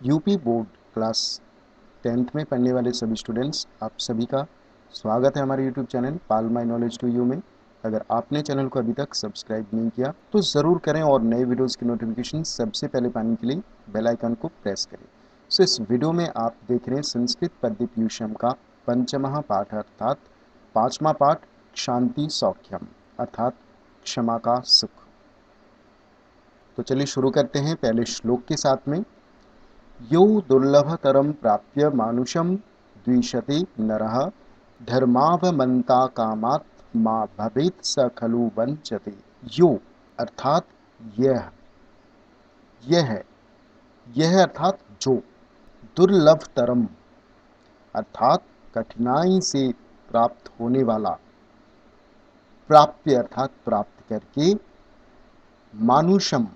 UP board class 10th में पढ़ने वाले सभी स्टूडेंट्स, आप सभी का स्वागत है हमारे YouTube channel pal my knowledge to you में। अगर आपने चैनल को अभी तक सब्सक्राइब नहीं किया तो ज़रूर करें और नए वीडियोस की नोटिफिकेशन सबसे पहले पाने के लिए बेल आइकन को प्रेस करें। सो इस वीडियो में आप देख रहे हैं संस्कृत पद्य पीयूषम का पंचमः पाठ अर्थात पाँचवा पाठ शांति सौख्यम अर्थात क्षमा का सुख। तो चलिए शुरू करते हैं पहले श्लोक के साथ में। यो दुर्लभतरं प्राप्य मानुषं द्विषति नरः धर्मावमन्ता कामात् मा भवेत् स खलु वंचते। यो अर्थात यह, यह, यह अर्थात जो, दुर्लभतरम अर्थात कठिनाई से प्राप्त होने वाला, प्राप्य अर्थात प्राप्त करके, मानुषम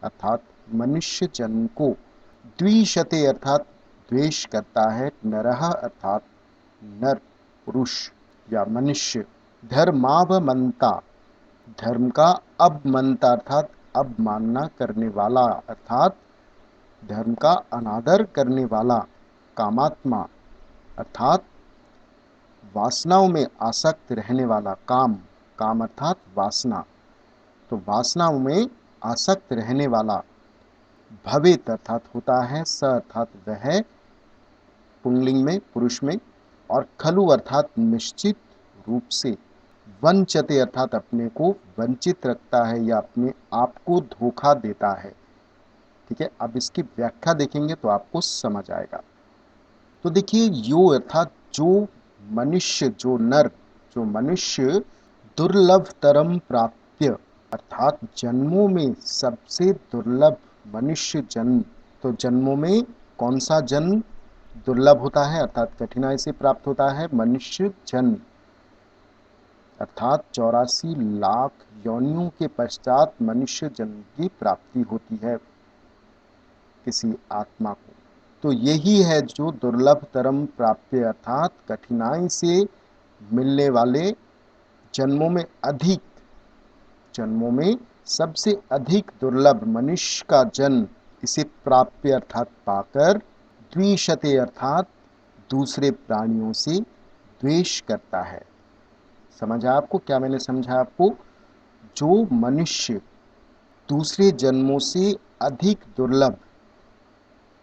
अर्थात मनुष्य जन को, द्विषते अर्थात द्वेष करता है, नरह अर्थात नर पुरुष या मनुष्य, धर्मावमंता धर्म का अवमंता अर्थात अवमानना करने वाला अर्थात धर्म का अनादर करने वाला, कामात्मा अर्थात वासनाओं में आसक्त रहने वाला, काम काम अर्थात वासना, तो वासनाओं में आसक्त रहने वाला, भवेत अर्थात होता है, स अर्थात वह पुंगलिंग में पुरुष में, और खलु अर्थात निश्चित रूप से, वंचते अर्थात अपने को वंचित रखता है या अपने आप को धोखा देता है। ठीक है, अब इसकी व्याख्या देखेंगे तो आपको समझ आएगा। तो देखिए, यो अर्थात जो मनुष्य, जो नर, जो मनुष्य, दुर्लभतरम प्राप्य अर्थात जन्मों में सबसे दुर्लभ मनुष्य जन्म, तो जन्मों में कौन सा जन्म दुर्लभ होता है अर्थात कठिनाई से प्राप्त होता है? मनुष्य जन्म अर्थात 84 लाख योनियों के पश्चात मनुष्य जन्म की प्राप्ति होती है किसी आत्मा को। तो यही है जो दुर्लभतरम प्राप्य अर्थात कठिनाई से मिलने वाले, जन्मों में अधिक, जन्मों में सबसे अधिक दुर्लभ मनुष्य का जन्म, इसे प्राप्य अर्थात पाकर, द्विषते अर्थात दूसरे प्राणियों से द्वेष करता है। समझा आपको? क्या मैंने समझा आपको? जो मनुष्य दूसरे जन्मों से अधिक दुर्लभ,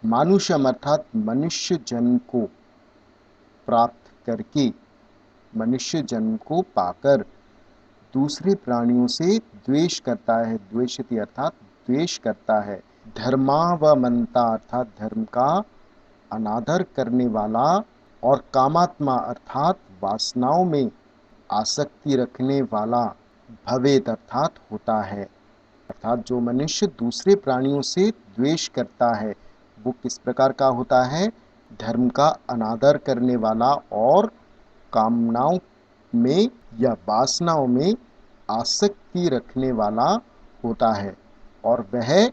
मानुषम अर्थात मनुष्य जन्म को प्राप्त करके, मनुष्य जन्म को पाकर दूसरे प्राणियों से द्वेष करता है, द्वेषति अर्थात द्वेष करता है, धर्मावमंता अर्थात धर्म का अनादर करने वाला, और कामात्मा अर्थात वासनाओं में आसक्ति रखने वाला, भवेत अर्थात होता है। अर्थात जो मनुष्य दूसरे प्राणियों से द्वेष करता है वो किस प्रकार का होता है? धर्म का अनादर करने वाला और कामनाओं में या वासनाओं में आसक्ति रखने वाला होता है, और वह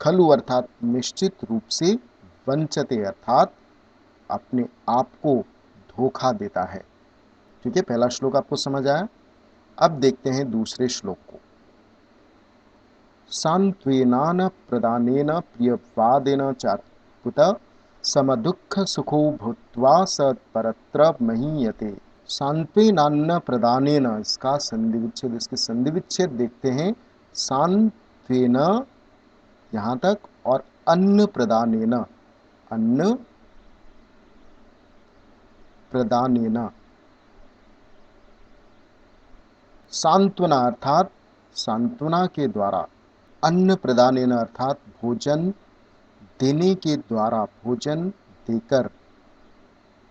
खलु अर्थात निश्चित रूप से, वंचते अर्थात अपने आप को धोखा देता है। ठीक है, पहला श्लोक आपको समझ आया। अब देखते हैं दूसरे श्लोक को। सान्त्वेनान प्रदानेन प्रियवादेन चात्कुत समदुःख सुखो भूत्वा स परत्र महीयते। सांत्वेनान्न प्रदानेन, इसका संधि विच्छेद, इसके संधि विच्छेद देखते हैं। सांत्वेन यहाँ तक, और अन्न प्रदानेन, अन्न प्रदानेन, सांत्वना अर्थात सांत्वना के द्वारा, अन्न प्रदानेन अर्थात भोजन देने के द्वारा, भोजन देकर,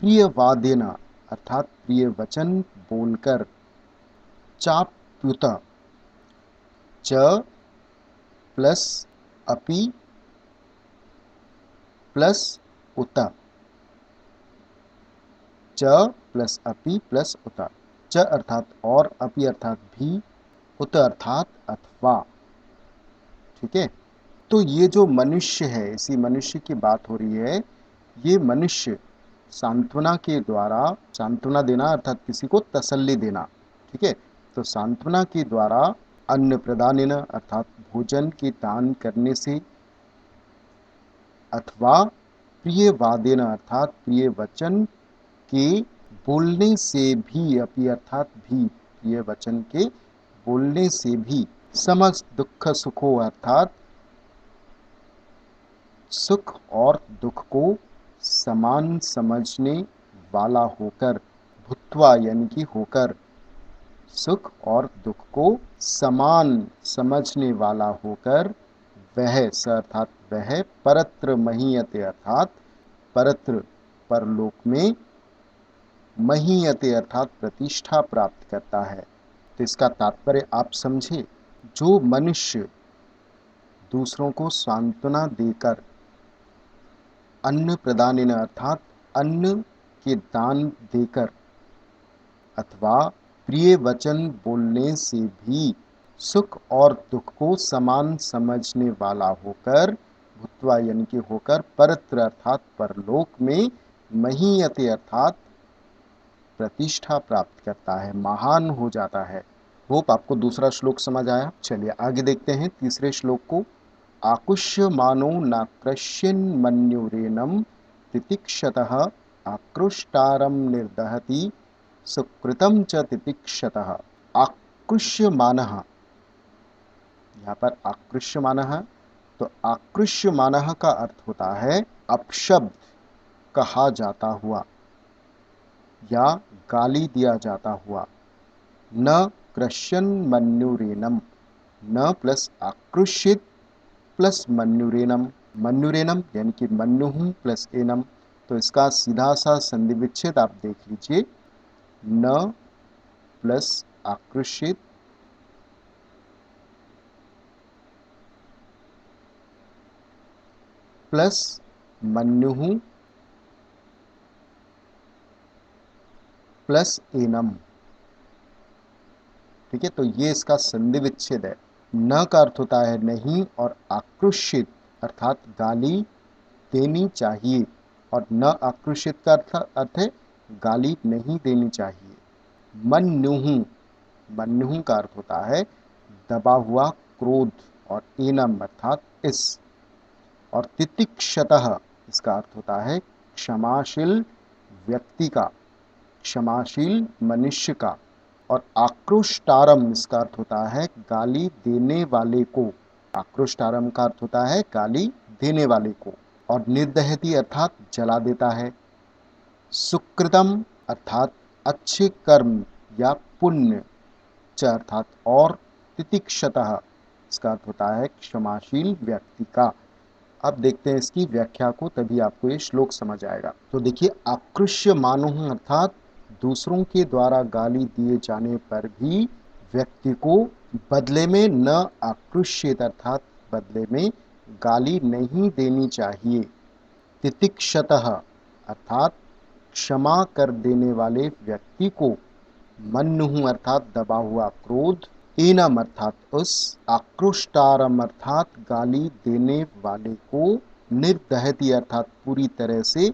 प्रियवादेन अर्थात प्रिय वचन बोलकर, चाप्युत, च प्लस अपि प्लस उत, च प्लस अपि प्लस उत, च अर्थात और, अपि अर्थात भी, उत अर्थात अथवा। ठीक है, तो ये जो मनुष्य है, इसी मनुष्य की बात हो रही है। ये मनुष्य सांत्वना के द्वारा, सांत्वना देना अर्थात किसी को तसल्ली देना। ठीक है, तो सांत्वना के द्वारा, अन्न प्रदानेन अर्थात भोजन के दान करने से, अथवा प्रिय वादेन अर्थात प्रिय वचन के बोलने से भी, अपि अर्थात भी, प्रिय वचन के बोलने से भी, समस्त दुख सुखो अर्थात सुख और दुख को समान समझने वाला होकर, भूत्वा यानी कि होकर, सुख और दुख को समान समझने वाला होकर, वह स अर्थात वह परत्र महीयते अर्थात परत्र परलोक में, महीयते अर्थात प्रतिष्ठा प्राप्त करता है। तो इसका तात्पर्य आप समझे, जो मनुष्य दूसरों को सांत्वना देकर, अन्न प्रदान अर्थात अन्न के दान देकर, अथवा प्रिय वचन बोलने से भी सुख और दुख को समान समझने वाला होकर, भूत्वा यानी कि होकर, परत्र अर्थात परलोक में, महीयते अर्थात प्रतिष्ठा प्राप्त करता है, महान हो जाता है। होप आपको दूसरा श्लोक समझ आया। चलिए आगे देखते हैं तीसरे श्लोक को। आकुष्य मानो नाकृष्यन् मन्युरेनम तितिक्षतः आकृष्टारम निर्दहति सुकृतम च तितिक्षतः। आकृष्यमानः, यहाँ पर आकृष्यमानः, तो आकृष्यमानः का अर्थ होता है अपशब्द कहा जाता हुआ या गाली दिया जाता हुआ। न कृष्यन मन्युरेनम, न प्लस आकृष्यित प्लस मन्युरेनम, मन्युरेनम यानी कि मन्युहु प्लस एनम। तो इसका सीधा सा संधि विच्छेद आप देख लीजिए, न प्लस आकृष्यित प्लस मन्युहु प्लस एनम। ठीक है, तो ये इसका संधि विच्छेद है। न का अर्थ होता है नहीं, और आकृष्यित अर्थात गाली देनी चाहिए, और न आकृष्यित का अर्थ है गाली नहीं देनी चाहिए। मन्युहु, मन्युहु का अर्थ होता है दबा हुआ क्रोध, और एनम अर्थात इस। और तितिक्षतः इसका अर्थ होता है क्षमाशील व्यक्ति का, क्षमाशील मनुष्य का। और आक्रोष्टारम इसका अर्थ होता है गाली देने वाले को, आक्रोष्टारम का अर्थ होता है गाली देने वाले को। और निर्दहति अर्थात जला देता है। सुकृतम अर्थात अच्छे कर्म या पुण्य, च अर्थात और, तितिक्षतः इसका अर्थ होता है क्षमाशील व्यक्ति का। अब देखते हैं इसकी व्याख्या को, तभी आपको ये श्लोक समझ आएगा। तो देखिए, आकृष्य मानुह अर्थात दूसरों के द्वारा गाली दिए जाने पर भी व्यक्ति को बदले में न आकृष्यित अर्थात बदले में गाली नहीं देनी चाहिए। तितिक्षतः अर्थात क्षमा कर देने वाले व्यक्ति को, मन्युः अर्थात दबा हुआ क्रोध, एनम अर्थात उस, आक्रोष्टारम अर्थात गाली देने वाले को, निर्दहति अर्थात पूरी तरह से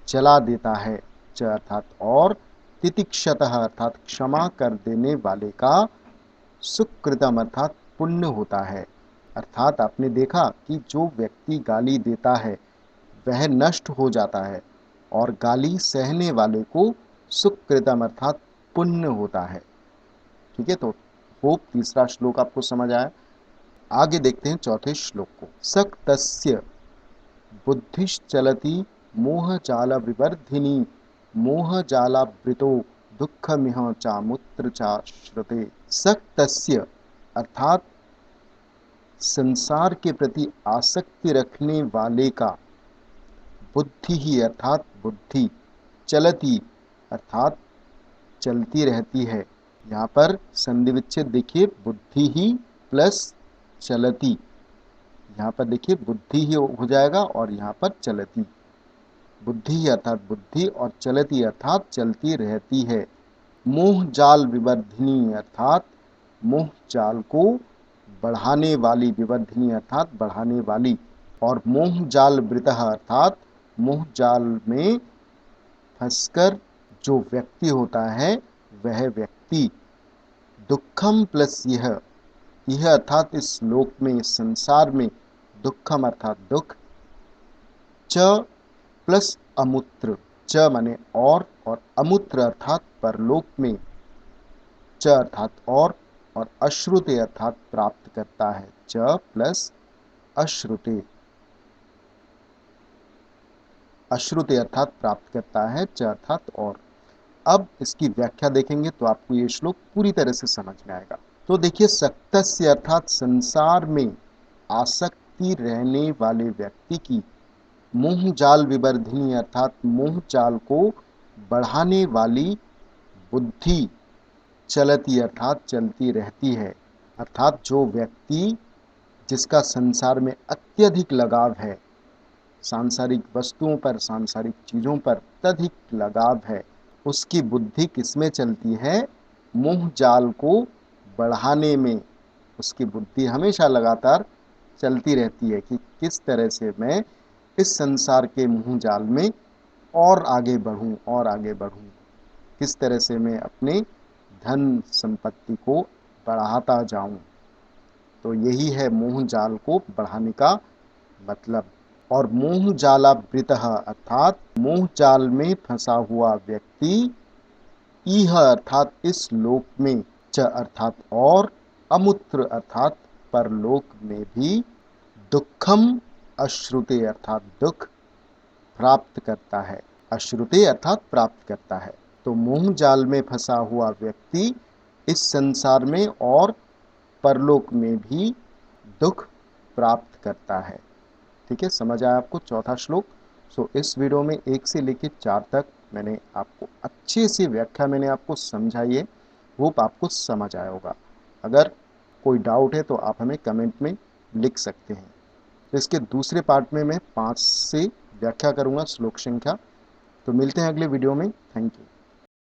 जला देता है, च अर्थात और, तितिक्षतः अर्थात क्षमा कर देने वाले का, सुकृतम अर्थात पुण्य होता है। अर्थात आपने देखा कि जो व्यक्ति गाली देता है वह नष्ट हो जाता है, और गाली सहने वाले को सुकृतम अर्थात पुण्य होता है। ठीक है, तो होप तीसरा श्लोक आपको समझ आया। आगे देखते हैं चौथे श्लोक को। सक्तस्य बुद्धिश्चलति मोहजाल विवर्धिनी मोहजालावृतो दुःखमिह चामुत्र चाश्रते। सक्तस्य अर्थात संसार के प्रति आसक्ति रखने वाले का, बुद्धि ही अर्थात बुद्धि, चलती अर्थात चलती रहती है। यहाँ पर संधि विच्छेद देखिए, बुद्धि ही प्लस चलती, यहाँ पर देखिए बुद्धि ही हो जाएगा और यहाँ पर चलती। बुद्धि अर्थात बुद्धि और चलती अर्थात चलती रहती है। मोह जाल विवर्धिनी अर्थात मोह जाल को बढ़ाने वाली, विवर्धिनी अर्थात बढ़ाने वाली। और मोह जाल वृतः अर्थात मोह जाल में फंसकर जो व्यक्ति होता है वह व्यक्ति। दुखम प्लस यह अर्थात इस लोक में, इस संसार में, दुखम अर्थात दुख, च प्लस अमूत्र, च माने और अमूत्र अर्थात परलोक में, च अर्थात और अश्रुते अर्थात प्राप्त करता है, च प्लस अश्रुते, अश्रुते अर्थात प्राप्त करता है, च अर्थात और। अब इसकी व्याख्या देखेंगे तो आपको ये श्लोक पूरी तरह से समझ में आएगा। तो देखिए, सक्तस्य अर्थात संसार में आसक्ति रहने वाले व्यक्ति की, मोह जाल विवर्धिनी अर्थात मोह जाल को बढ़ाने वाली बुद्धि, चलती अर्थात चलती रहती है, अर्थात जो व्यक्ति जिसका संसार में अत्यधिक लगाव है, सांसारिक वस्तुओं पर, सांसारिक चीजों पर अत्यधिक लगाव है, उसकी बुद्धि किसमें चलती है? मोह जाल को बढ़ाने में। उसकी बुद्धि हमेशा लगातार चलती रहती है कि किस तरह से मैं इस संसार के मोह जाल में और आगे बढ़ूं और आगे बढ़ूं, किस तरह से मैं अपने धन संपत्ति को बढ़ाता जाऊं। तो यही है मोह जाल को बढ़ाने का मतलब। और मोह जालावृतः अर्थात मोह जाल में फंसा हुआ व्यक्ति, इह अर्थात इस लोक में, च अर्थात और, अमुत्र अर्थात परलोक में भी, दुखम अश्रुते अर्थात दुख प्राप्त करता है, अश्रुते अर्थात प्राप्त करता है। तो मोह जाल में फंसा हुआ व्यक्ति इस संसार में और परलोक में भी दुख प्राप्त करता है। ठीक है, समझ आया आपको चौथा श्लोक। सो इस वीडियो में 1 से लेकर 4 तक मैंने आपको अच्छे से व्याख्या मैंने आपको समझाई है, होप आपको समझ आया होगा। अगर कोई डाउट है तो आप हमें कमेंट में लिख सकते हैं। तो इसके दूसरे पार्ट में मैं 5 से व्याख्या करूँगा श्लोक संख्या। तो मिलते हैं अगले वीडियो में। Thank you.